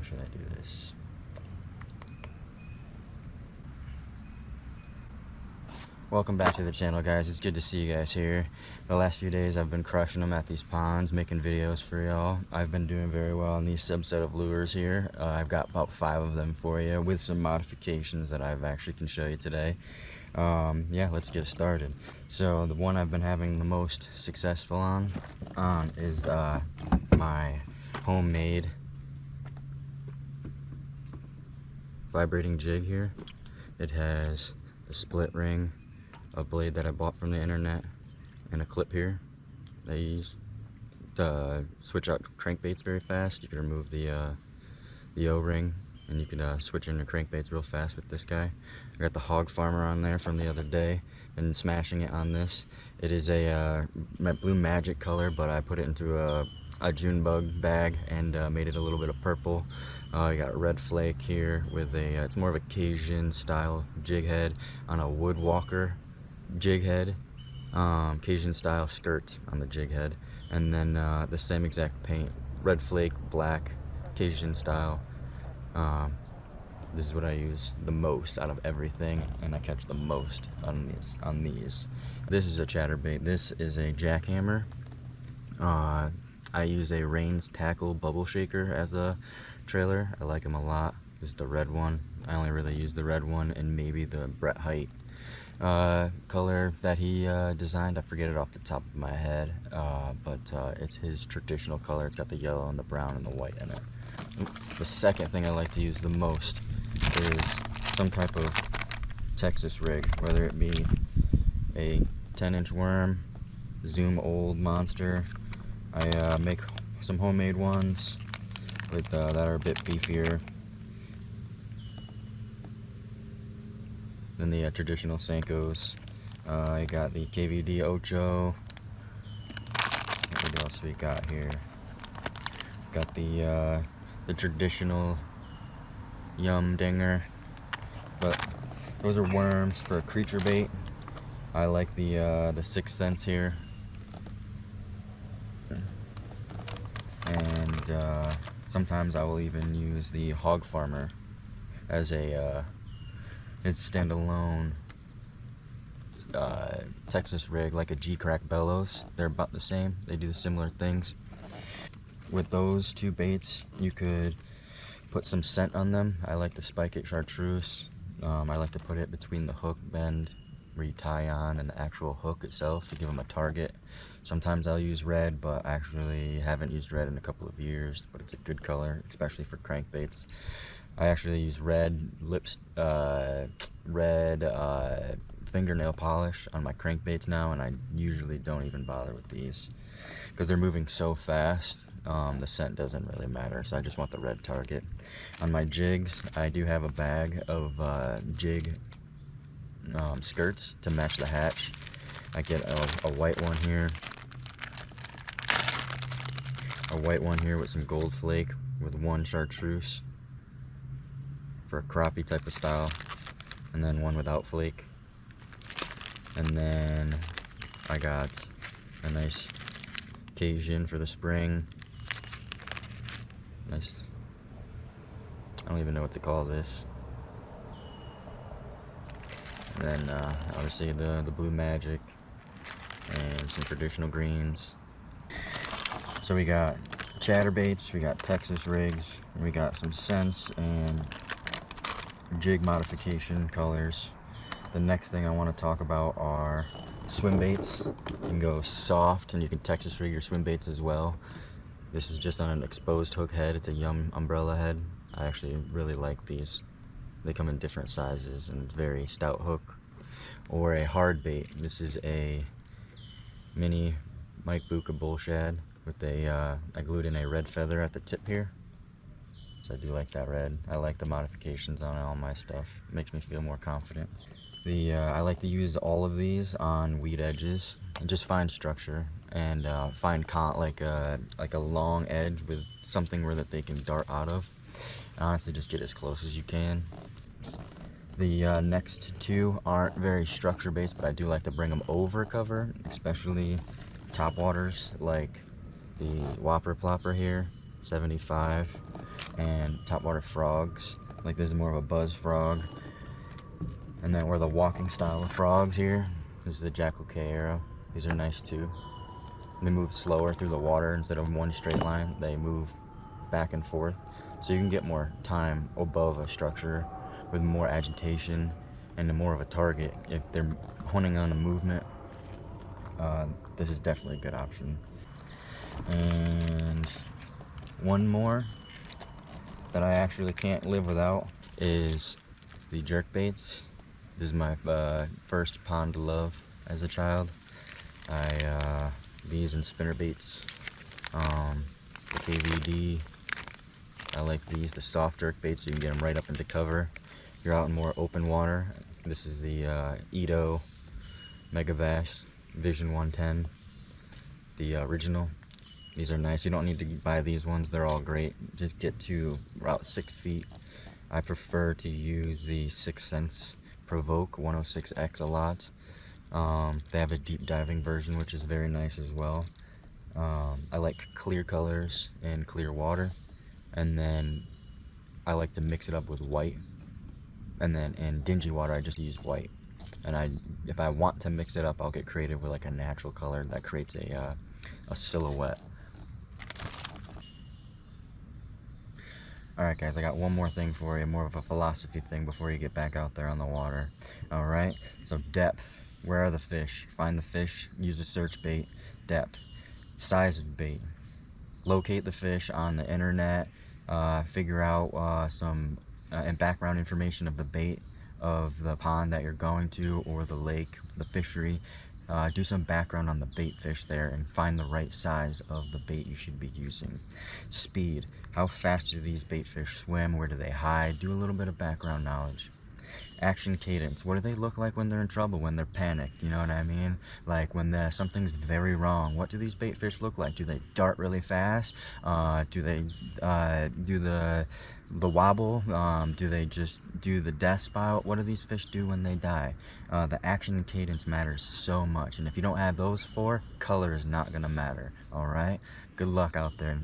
should I do this? Welcome back to the channel, guys. It's good to see you guys here. The last few days I've been crushing them at these ponds, making videos for y'all. I've been doing very well on these subset of lures here. I've got about 5 of them for you with some modifications that I've actually can show you today. Yeah, let's get started. So the one I've been having the most successful on is my homemade vibrating jig here. It has the split ring, a blade that I bought from the internet, and a clip here that I use to switch out crankbaits very fast. You can remove the O-ring and you can switch in your crankbaits real fast with this guy. I got the Hog Farmer on there from the other day and smashing it on this. It is a blue magic color, but I put it into a June bug bag and made it a little bit of purple. I got red flake here with a, it's more of a Cajun style jig head on a woodwalker jig head, Cajun style skirt on the jig head, and then the same exact paint, red flake, black, Cajun style. This is what I use the most out of everything, and I catch the most on these. This is a chatterbait. This is a jackhammer. I use a Rains tackle bubble shaker as a trailer. I like them a lot. This is the red one. I only really use the red one and maybe the Brett Height color that he designed. I forget it off the top of my head, but it's his traditional color. It's got the yellow and the brown and the white in it. The second thing I like to use the most is some type of Texas rig, whether it be a 10-inch worm, Zoom old monster. I make some homemade ones with that are a bit beefier than the traditional Senkos. I got the KVD Ocho. What else we got here? Got the traditional Yum Dinger, but those are worms for a creature bait. I like the 6 cents here, and sometimes I will even use the Hog Farmer as a it's standalone Texas rig, like a G-Crack Bellows. They're about the same. They do similar things. With those 2 baits, you could put some scent on them. I like to spike it chartreuse. I like to put it between the hook bend where you tie on and the actual hook itself to give them a target. Sometimes I'll use red, but actually haven't used red in a couple of years, but it's a good color, especially for crankbaits. I actually use red fingernail polish on my crankbaits now, and I usually don't even bother with these because they're moving so fast. The scent doesn't really matter, so I just want the red target. On my jigs, I do have a bag of jig skirts to match the hatch. I get a white one here, with some gold flake with 1 chartreuse for a crappie type of style, and then 1 without flake. And then I got a nice Cajun for the spring. Nice, I don't even know what to call this. And then obviously the blue magic and some traditional greens. So we got chatterbaits, we got Texas rigs, we got some scents and jig modification colors. The next thing I want to talk about are swim baits. You can go soft and you can Texas rig your swim baits as well. This is just on an exposed hook head. It's a Yum umbrella head. I actually really like these. They come in different sizes and very stout hook. Or a hard bait. This is a mini Mike Buka bull shad with a, I glued in a red feather at the tip here. So I do like that red. I like the modifications on all my stuff. It makes me feel more confident. I like to use all of these on weed edges and just find structure and find like a long edge with something where that they can dart out of. And honestly, just get as close as you can. The next 2 aren't very structure based, but I do like to bring them over cover, especially top waters like the Whopper Plopper here, 75, and topwater frogs. Like this is more of a buzz frog. And then we're the walking style of frogs here. This is the Jackal K arrow. These are nice too. They move slower through the water instead of one straight line. They move back and forth, so you can get more time above a structure with more agitation and more of a target. If they're honing on a movement, this is definitely a good option. And one more that I actually can't live without is the jerkbaits. This is my first pond love as a child. These and spinnerbaits, the KVD. I like these, the soft jerkbaits, so you can get them right up into cover. You're out in more open water. This is the Edo Megavash Vision 110, the original. These are nice. You don't need to buy these ones, they're all great. Just get to about 6 feet. I prefer to use the 6th Sense Provoke 106X a lot. They have a deep diving version, which is very nice as well. I like clear colors and clear water, and then I like to mix it up with white. And then in dingy water, I just use white. And if I want to mix it up, I'll get creative with like a natural color that creates a silhouette. Alright guys, I got one more thing for you, more of a philosophy thing before you get back out there on the water. Alright, so depth. Where are the fish? Find the fish, use a search bait. Depth. Size of bait. Locate the fish on the internet, figure out some and background information of the bait, of the pond that you're going to, or the lake, the fishery. Do some background on the bait fish there and find the right size of the bait you should be using. Speed. How fast do these bait fish swim? Where do they hide? Do a little bit of background knowledge. Action cadence. What do they look like when they're in trouble, when they're panicked? You know what I mean? Like when something's very wrong. What do these bait fish look like? Do they dart really fast? Do they do the wobble? Do they just do the death spout? What do these fish do when they die? The action and cadence matters so much, and if you don't have those four, color is not gonna matter. All right, good luck out there.